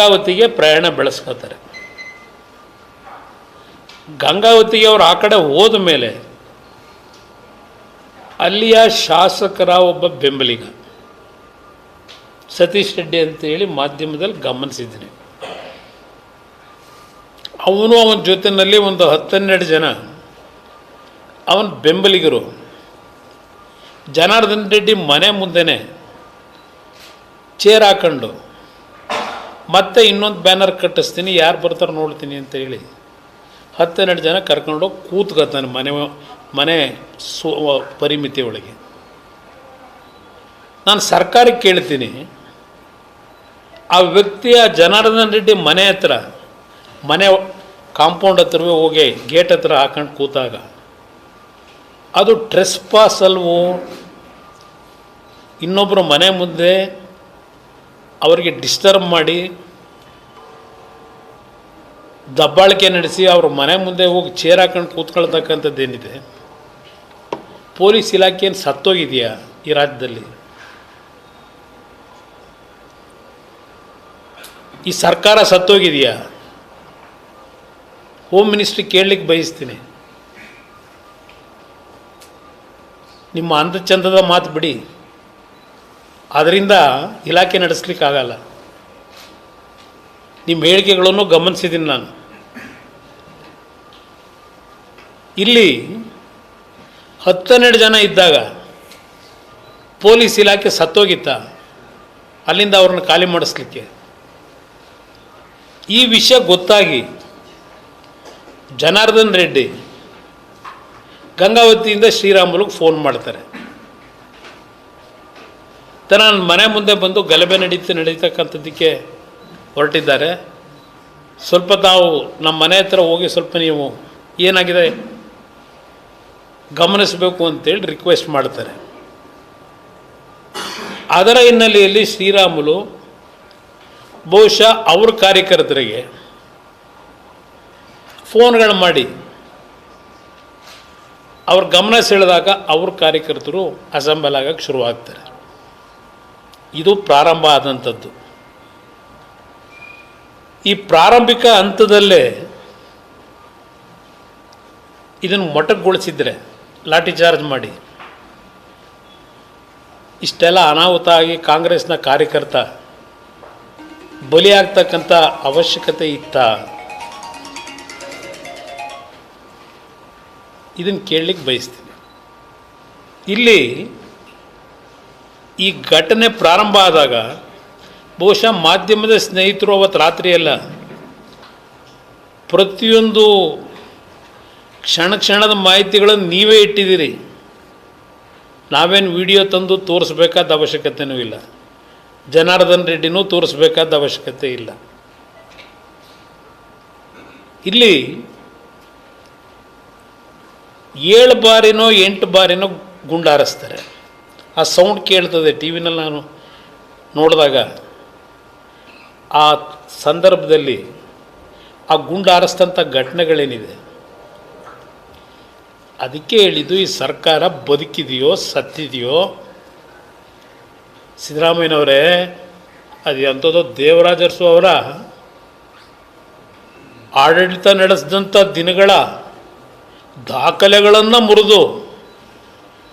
ಗಂಗಾವತಿಗೆ ಪ್ರಯಾಣ ಬೆಳೆಸ್ಕೋತಾರೆ. ಗಂಗಾವತಿಗೆ ಅವರು ಆ ಕಡೆ ಹೋದ ಮೇಲೆ ಅಲ್ಲಿಯ ಶಾಸಕರ ಒಬ್ಬ ಬೆಂಬಲಿಗ ಸತೀಶ್ ರೆಡ್ಡಿ ಅಂತೇಳಿ ಮಾಧ್ಯಮದಲ್ಲಿ ಗಮನಿಸಿದ್ದೀನಿ. ಅವನ ಜೊತೆಯಲ್ಲಿ ಒಂದು 10-12 ಜನ ಅವನ ಬೆಂಬಲಿಗರು ಜನಾರ್ದನ್ ರೆಡ್ಡಿ ಮನೆ ಮುಂದೆನೇ ಚೇರ್ ಹಾಕೊಂಡು ಮತ್ತೆ ಇನ್ನೊಂದು ಬ್ಯಾನರ್ ಕಟ್ಟಿಸ್ತೀನಿ, ಯಾರು ಬರ್ತಾರೆ ನೋಡ್ತೀನಿ ಅಂತೇಳಿ 10-12 ಜನ ಕರ್ಕೊಂಡೋಗಿ ಕೂತ್ಕೊತಾನೆ ಮನೆ ಪರಿಮಿತಿ ಒಳಗೆ. ನಾನು ಸರ್ಕಾರಕ್ಕೆ ಕೇಳ್ತೀನಿ, ಆ ವ್ಯಕ್ತಿಯ ಜನಾರ್ದನ್ ರೆಡ್ಡಿ ಮನೆ ಕಾಂಪೌಂಡ್ ಹತ್ರವೇ ಹೋಗಿ ಗೇಟ್ ಹತ್ರ ಹಾಕೊಂಡು ಕೂತಾಗ ಅದು ಟ್ರೆಸ್ಪಾಸ್ ಅಲ್ವೋ? ಇನ್ನೊಬ್ಬರು ಮನೆ ಮುಂದೆ ಅವರಿಗೆ ಡಿಸ್ಟರ್ಬ್ ಮಾಡಿ ದಬ್ಬಾಳಿಕೆ ನಡೆಸಿ ಅವ್ರ ಮನೆ ಮುಂದೆ ಹೋಗಿ ಚೇರ್ ಹಾಕೊಂಡು ಕೂತ್ಕೊಳ್ತಕ್ಕಂಥದ್ದೇನಿದೆ, ಪೊಲೀಸ್ ಇಲಾಖೆಯನ್ನು ಸತ್ತೋಗಿದೆಯಾ ಈ ರಾಜ್ಯದಲ್ಲಿ? ಈ ಸರ್ಕಾರ ಸತ್ತೋಗಿದೆಯಾ? ಹೋಮ್ ಮಿನಿಸ್ಟ್ರಿ ಕೇಳಲಿಕ್ಕೆ ಬಯಸ್ತೀನಿ. ನಿಮ್ಮ ಅಂದಚಂದದ ಮಾತು ಬಿಡಿ, ಅದರಿಂದ ಇಲಾಖೆ ನಡೆಸಲಿಕ್ಕಾಗಲ್ಲ. ನಿಮ್ಮ ಹೇಳಿಕೆಗಳನ್ನು ಗಮನಿಸಿದ್ದೀನಿ ನಾನು. ಇಲ್ಲಿ 10-12 ಜನ ಇದ್ದಾಗ ಪೊಲೀಸ್ ಇಲಾಖೆ ಸತ್ತೋಗಿತ್ತ ಅಲ್ಲಿಂದ ಅವ್ರನ್ನ ಖಾಲಿ ಮಾಡಿಸ್ಲಿಕ್ಕೆ? ಈ ವಿಷಯ ಗೊತ್ತಾಗಿ ಜನಾರ್ದನ್ ರೆಡ್ಡಿ ಗಂಗಾವತಿಯಿಂದ ಶ್ರೀರಾಮುಲುಗೆ ಫೋನ್ ಮಾಡ್ತಾರೆ. ನನ್ನ ಮನೆ ಮುಂದೆ ಬಂದು ಗಲಭೆ ನಡೀತಕ್ಕಂಥದ್ದಕ್ಕೆ ಹೊರಟಿದ್ದಾರೆ, ಸ್ವಲ್ಪ ತಾವು ನಮ್ಮ ಮನೆ ಹತ್ರ ಹೋಗಿ ಸ್ವಲ್ಪ ನೀವು ಏನಾಗಿದೆ ಗಮನಿಸಬೇಕು ಅಂತೇಳಿ ರಿಕ್ವೆಸ್ಟ್ ಮಾಡ್ತಾರೆ. ಅದರ ಹಿನ್ನೆಲೆಯಲ್ಲಿ ಶ್ರೀರಾಮುಲು ಬಹುಶಃ ಅವ್ರ ಕಾರ್ಯಕರ್ತರಿಗೆ ಫೋನ್ಗಳು ಮಾಡಿ ಅವ್ರ ಗಮನ ಸೆಳೆದಾಗ ಅವ್ರ ಕಾರ್ಯಕರ್ತರು ಅಸೆಂಬಲ್ ಆಗಕ್ಕೆ ಶುರುವಾಗ್ತಾರೆ. ಇದು ಪ್ರಾರಂಭ ಆದಂಥದ್ದು. ಈ ಪ್ರಾರಂಭಿಕ ಹಂತದಲ್ಲೇ ಇದನ್ನು ಮೊಟಕುಗೊಳಿಸಿದರೆ, ಲಾಠಿ ಚಾರ್ಜ್ ಮಾಡಿ ಇಷ್ಟೆಲ್ಲ ಅನಾಹುತ ಆಗಿ ಕಾಂಗ್ರೆಸ್ನ ಕಾರ್ಯಕರ್ತ ಬಲಿಯಾಗ್ತಕ್ಕಂಥ ಅವಶ್ಯಕತೆ ಇತ್ತ? ಇದನ್ನು ಕೇಳಲಿಕ್ಕೆ ಬಯಸ್ತೀನಿ. ಇಲ್ಲಿ ಈ ಘಟನೆ ಪ್ರಾರಂಭ ಆದಾಗ ಬಹುಶಃ ಮಾಧ್ಯಮದ ಸ್ನೇಹಿತರು ಅವತ್ತು ರಾತ್ರಿಯೆಲ್ಲ ಪ್ರತಿಯೊಂದು ಕ್ಷಣದ ಮಾಹಿತಿಗಳನ್ನು ನೀವೇ ಇಟ್ಟಿದ್ದೀರಿ. ನಾವೇನು ವಿಡಿಯೋ ತಂದು ತೋರಿಸ್ಬೇಕಾದ ಅವಶ್ಯಕತೆಯೂ ಇಲ್ಲ, ಜನಾರ್ದನ್ ರೆಡ್ಡಿನೂ ತೋರಿಸ್ಬೇಕಾದ ಅವಶ್ಯಕತೆ ಇಲ್ಲ. ಇಲ್ಲಿ 7 ಬಾರಿನೋ 8 ಬಾರಿನೋ ಗುಂಡು ಹಾರಿಸ್ತಾರೆ. ಆ ಸೌಂಡ್ ಕೇಳ್ತದೆ ಟಿ ವಿನಲ್ಲಿ. ನಾನು ನೋಡಿದಾಗ ಆ ಸಂದರ್ಭದಲ್ಲಿ ಆ ಗುಂಡು ಹಾರಿಸ್ತಂಥ ಘಟನೆಗಳೇನಿದೆ, ಅದಕ್ಕೆ ಹೇಳಿದ್ದು ಈ ಸರ್ಕಾರ ಬದುಕಿದೆಯೋ ಸತ್ತಿದೆಯೋ. ಸಿದ್ದರಾಮಯ್ಯನವರೇ, ಅದು ಎಂಥದೋ ದೇವರಾಜ ಅರಸು ಅವರ ಆಡಳಿತ ನಡೆಸಿದಂಥ ದಿನಗಳ ದಾಖಲೆಗಳನ್ನು ಮುರಿದು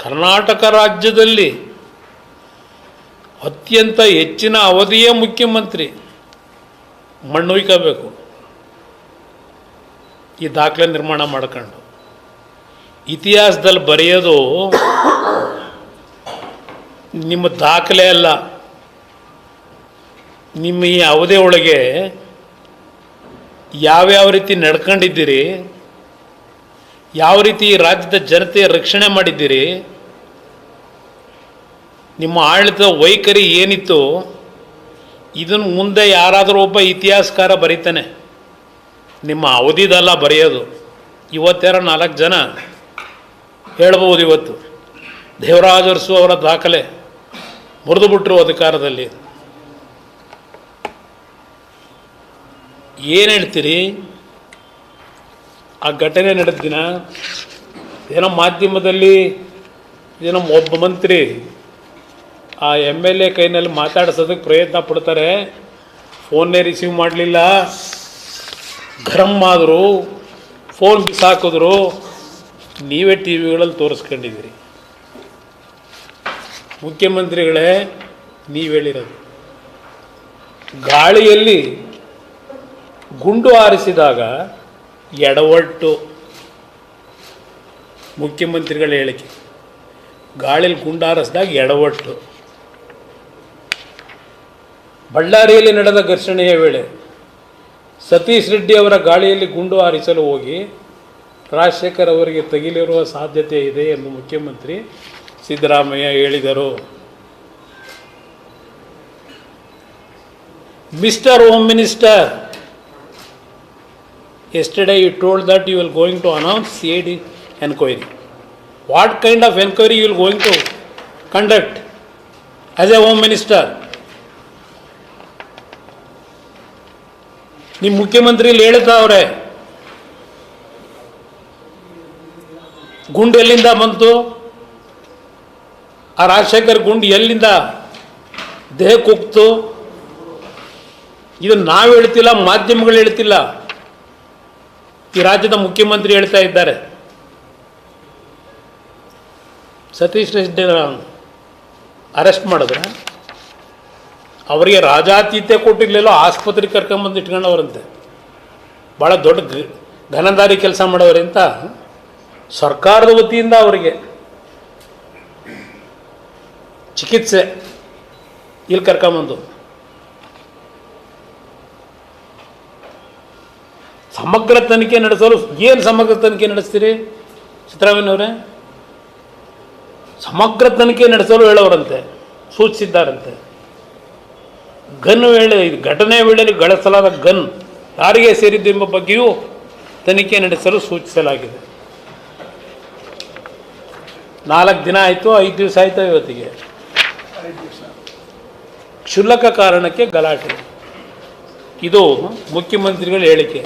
ಕರ್ನಾಟಕ ರಾಜ್ಯದಲ್ಲಿ ಅತ್ಯಂತ ಹೆಚ್ಚಿನ ಅವಧಿಯ ಮುಖ್ಯಮಂತ್ರಿ ಮಣ್ಣುಯ್ಕೋಬೇಕು ಈ ದಾಖಲೆ ನಿರ್ಮಾಣ ಮಾಡ್ಕೊಂಡು. ಇತಿಹಾಸದಲ್ಲಿ ಬರೆಯೋದು ನಿಮ್ಮ ದಾಖಲೆ ಅಲ್ಲ, ನಿಮ್ಮ ಈ ಅವಧಿ ಒಳಗೆ ಯಾವ್ಯಾವ ರೀತಿ ನಡ್ಕೊಂಡಿದ್ದೀರಿ, ಯಾವ ರೀತಿ ರಾಜ್ಯದ ಜನತೆಯ ರಕ್ಷಣೆ ಮಾಡಿದ್ದೀರಿ, ನಿಮ್ಮ ಆಡಳಿತದ ವೈಖರಿ ಏನಿತ್ತು, ಇದನ್ನು ಮುಂದೆ ಯಾರಾದರೂ ಒಬ್ಬ ಇತಿಹಾಸಕಾರ ಬರೀತಾನೆ. ನಿಮ್ಮ ಅವಧಿದಲ್ಲ ಬರೆಯೋದು. ಇವತ್ತಾರ 4 ಜನ ಹೇಳ್ಬೋದು, ಇವತ್ತು ದೇವರಾಜ ಅರಸು ಅವರ ದಾಖಲೆ ಮುರಿದು ಬಿಟ್ಟರು ಅಧಿಕಾರದಲ್ಲಿ. ಏನು ಹೇಳ್ತೀರಿ? ಆ ಘಟನೆ ನಡೆದ ದಿನ ಏನೋ ಮಾಧ್ಯಮದಲ್ಲಿ ಏನೋ ಒಬ್ಬ ಮಂತ್ರಿ ಆ MLA ಕೈನಲ್ಲಿ ಮಾತಾಡಿಸೋದಕ್ಕೆ ಪ್ರಯತ್ನ ಪಡ್ತಾರೆ, ಫೋನ್ನೇ ರಿಸೀವ್ ಮಾಡಲಿಲ್ಲ, ಗರಂ ಆದರು, ಫೋನ್ ಬಿಸಾಕಿದ್ರು. ನೀವೇ ಟಿ ವಿಗಳಲ್ಲಿ ತೋರಿಸ್ಕೊಂಡಿದ್ದೀರಿ. ಮುಖ್ಯಮಂತ್ರಿಗಳೇ, ನೀವು ಹೇಳಿರೋದು ಗಾಳಿಯಲ್ಲಿ ಗುಂಡು ಹಾರಿಸಿದಾಗ ಎಡವಟ್ಟು. ಮುಖ್ಯಮಂತ್ರಿಗಳ ಹೇಳಿಕೆ, ಗಾಳಿಯಲ್ಲಿ ಗುಂಡು ಹಾರಿಸಿದಾಗ ಎಡವಟ್ಟು. ಬಳ್ಳಾರಿಯಲ್ಲಿ ನಡೆದ ಘರ್ಷಣೆಯ ವೇಳೆ ಸತೀಶ್ ರೆಡ್ಡಿ ಅವರ ಗಾಳಿಯಲ್ಲಿ ಗುಂಡು ಹಾರಿಸಲು ಹೋಗಿ ರಾಜಶೇಖರ್ ಅವರಿಗೆ ತಗುಲಿರುವ ಸಾಧ್ಯತೆ ಇದೆ ಎಂದು ಮುಖ್ಯಮಂತ್ರಿ ಸಿದ್ದರಾಮಯ್ಯ ಹೇಳಿದರು. Mister home minister, yesterday you told that you will going to announce CID enquiry. What kind of enquiry you will going to conduct as a home minister? ನಿಮ್ಮ ಮುಖ್ಯಮಂತ್ರಿ ಹೇಳ್ತಾವ್ರೆ, ಗುಂಡು ಎಲ್ಲಿಂದ ಬಂತು, ಆ ರಾಜಶೇಖರ್ ಗುಂಡು ಎಲ್ಲಿಂದ ದೇಹಕ್ಕೆ ಹೋಗ್ತು, ಇದು ನಾವು ಹೇಳ್ತಿಲ್ಲ, ಮಾಧ್ಯಮಗಳು ಹೇಳ್ತಿಲ್ಲ, ಈ ರಾಜ್ಯದ ಮುಖ್ಯಮಂತ್ರಿ ಹೇಳ್ತಾ ಇದ್ದಾರೆ. ಸತೀಶ್ ರೆಡ್ಡಿ ಅರೆಸ್ಟ್ ಮಾಡಿದ್ರೆ ಅವರಿಗೆ ರಾಜಾತೀತ್ಯ ಕೊಟ್ಟಿರಲಿಲ್ಲ, ಆಸ್ಪತ್ರೆಗೆ ಕರ್ಕೊಂಬಂದು ಇಟ್ಕೊಂಡವ್ರಂತೆ. ಭಾಳ ದೊಡ್ಡ ಘನದಾರಿ ಕೆಲಸ ಮಾಡೋರಂತ ಸರ್ಕಾರದ ವತಿಯಿಂದ ಅವರಿಗೆ ಚಿಕಿತ್ಸೆ ಇಲ್ಲಿ ಕರ್ಕೊಂಬಂದು. ಸಮಗ್ರ ತನಿಖೆ ನಡೆಸಲು ಏನು ಸಮಗ್ರ ತನಿಖೆ ನಡೆಸ್ತೀರಿ ಸಿದ್ದರಾಮಯ್ಯನವರೇ? ಸಮಗ್ರ ತನಿಖೆ ನಡೆಸಲು ಹೇಳೋರಂತೆ, ಸೂಚಿಸಿದ್ದಾರಂತೆ. ಗನ್ ವೇಳೆ, ಘಟನೆ ವೇಳೆಯಲ್ಲಿ ಗಳಿಸಲಾದ ಗನ್ ಯಾರಿಗೆ ಸೇರಿದ್ದು ಎಂಬ ಬಗ್ಗೆಯೂ ತನಿಖೆ ನಡೆಸಲು ಸೂಚಿಸಲಾಗಿದೆ. 4 ದಿನ ಆಯಿತು, 5 ದಿವಸ ಆಯಿತು ಇವತ್ತಿಗೆ. ಕ್ಷುಲ್ಲಕ ಕಾರಣಕ್ಕೆ ಗಲಾಟೆ. ಇದು ಮುಖ್ಯಮಂತ್ರಿಗಳ ಹೇಳಿಕೆ.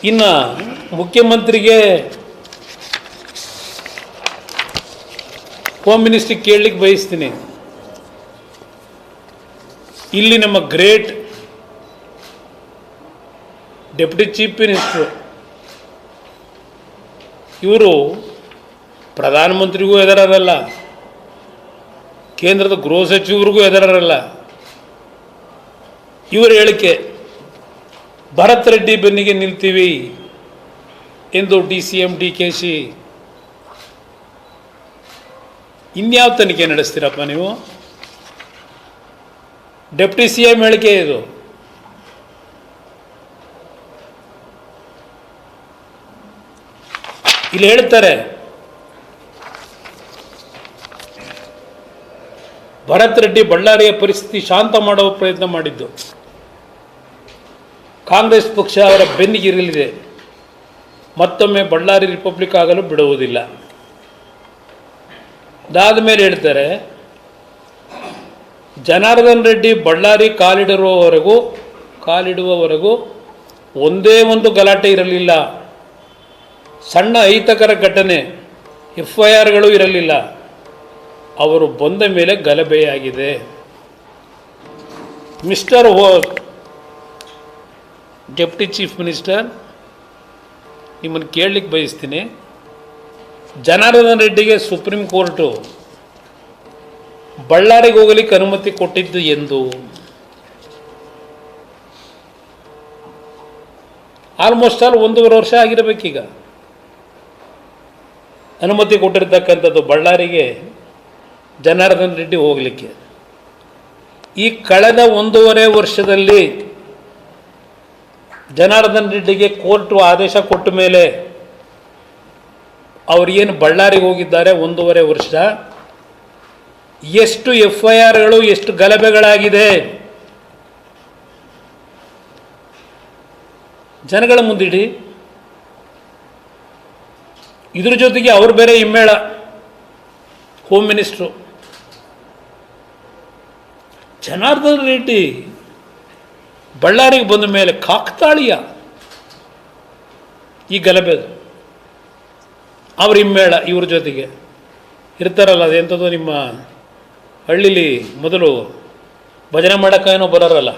ಇನ್ನು ಮುಖ್ಯಮಂತ್ರಿಗೆ ಹೋಮ್ ಮಿನಿಸ್ಟ್ರಿಗೆ ಕೇಳಲಿಕ್ಕೆ ಬಯಸ್ತೀನಿ. ಇಲ್ಲಿ ನಮ್ಮ ಗ್ರೇಟ್ ಡೆಪ್ಯೂಟಿ ಚೀಫ್ ಮಿನಿಸ್ಟ್ರು ಇವರು ಪ್ರಧಾನಮಂತ್ರಿಗೂ ಎದುರಲ್ಲ, ಕೇಂದ್ರದ ಗೃಹ ಸಚಿವರಿಗೂ ಎದುರಲ್ಲ. ಇವರ ಹೇಳಿಕೆ, ಭರತ್ ರೆಡ್ಡಿ ಬೆನ್ನಿಗೆ ನಿಲ್ತೀವಿ ಎಂದು DCM DKC. ಇನ್ಯಾವ ತನಿಖೆ ನಡೆಸ್ತೀರಪ್ಪ ನೀವು? ಡೆಪ್ಟಿ CM ಹೇಳಿಕೆ ಇದು. ಇಲ್ಲಿ ಹೇಳ್ತಾರೆ, ಭರತ್ ರೆಡ್ಡಿ ಬಳ್ಳಾರಿಯ ಪರಿಸ್ಥಿತಿ ಶಾಂತ ಮಾಡುವ ಪ್ರಯತ್ನ ಮಾಡಿದ್ದು, ಕಾಂಗ್ರೆಸ್ ಪಕ್ಷ ಅವರ ಬೆನ್ನಿಗಿರಲಿದೆ, ಮತ್ತೊಮ್ಮೆ ಬಳ್ಳಾರಿ ರಿಪಬ್ಲಿಕ್ ಆಗಲು ಬಿಡುವುದಿಲ್ಲ. ಅದಾದ ಮೇಲೆ ಹೇಳ್ತಾರೆ, ಜನಾರ್ದನ್ ರೆಡ್ಡಿ ಬಳ್ಳಾರಿ ಕಾಲಿಡುವವರೆಗೂ ಒಂದೇ ಒಂದು ಗಲಾಟೆ ಇರಲಿಲ್ಲ, ಸಣ್ಣ ಅಹಿತಕರ ಘಟನೆ FIRಗಳು ಇರಲಿಲ್ಲ, ಅವರು ಬಂದ ಮೇಲೆ ಗಲಭೆಯಾಗಿದೆ. ಮಿಸ್ಟರ್ ಡೆಪ್ಟಿ ಚೀಫ್ ಮಿನಿಸ್ಟರ್, ನಿಮ್ಮನ್ನು ಕೇಳಲಿಕ್ಕೆ ಬಯಸ್ತೀನಿ, ಜನಾರ್ದನ್ ರೆಡ್ಡಿಗೆ ಸುಪ್ರೀಂ ಕೋರ್ಟು ಬಳ್ಳಾರಿಗೆ ಹೋಗಲಿಕ್ಕೆ ಅನುಮತಿ ಕೊಟ್ಟಿದ್ದು ಎಂದು? ಆಲ್ಮೋಸ್ಟ್ ಆಲ್ 1.5 ವರ್ಷ ಆಗಿರಬೇಕೀಗ ಅನುಮತಿ ಕೊಟ್ಟಿರ್ತಕ್ಕಂಥದ್ದು ಬಳ್ಳಾರಿಗೆ ಜನಾರ್ದನ್ ರೆಡ್ಡಿ ಹೋಗಲಿಕ್ಕೆ. ಈ ಕಳೆದ 1.5 ವರ್ಷದಲ್ಲಿ ಜನಾರ್ದನ್ ರೆಡ್ಡಿಗೆ ಕೋರ್ಟು ಆದೇಶ ಕೊಟ್ಟ ಮೇಲೆ ಅವರೇನು ಬಳ್ಳಾರಿಗೆ ಹೋಗಿದ್ದಾರೆ 1.5 ವರ್ಷ, ಎಷ್ಟು FIRಗಳು, ಎಷ್ಟು ಗಲಭೆಗಳಾಗಿದೆ ಜನಗಳ ಮುಂದಿಡಿ. ಇದ್ರ ಜೊತೆಗೆ ಅವರು ಬೇರೆ ಹಿಮ್ಮೇಳ, ಹೋಮ್ ಮಿನಿಸ್ಟ್ರು ಜನಾರ್ದನ್ ರೆಡ್ಡಿ ಬಳ್ಳಾರಿಗೆ ಬಂದ ಮೇಲೆ ಕಾಕ್ತಾಳೀಯ ಈ ಗಲಭೆದು. ಅವ್ರ ಹಿಮ್ಮೇಳ ಇವ್ರ ಜೊತೆಗೆ ಇರ್ತಾರಲ್ಲ, ಅದೆಂಥದ್ದು ನಿಮ್ಮ ಹಳ್ಳಿಲಿ ಮೊದಲು ಭಜನೆ ಮಾಡೋಕ್ಕೇನೋ ಬರೋರಲ್ಲ.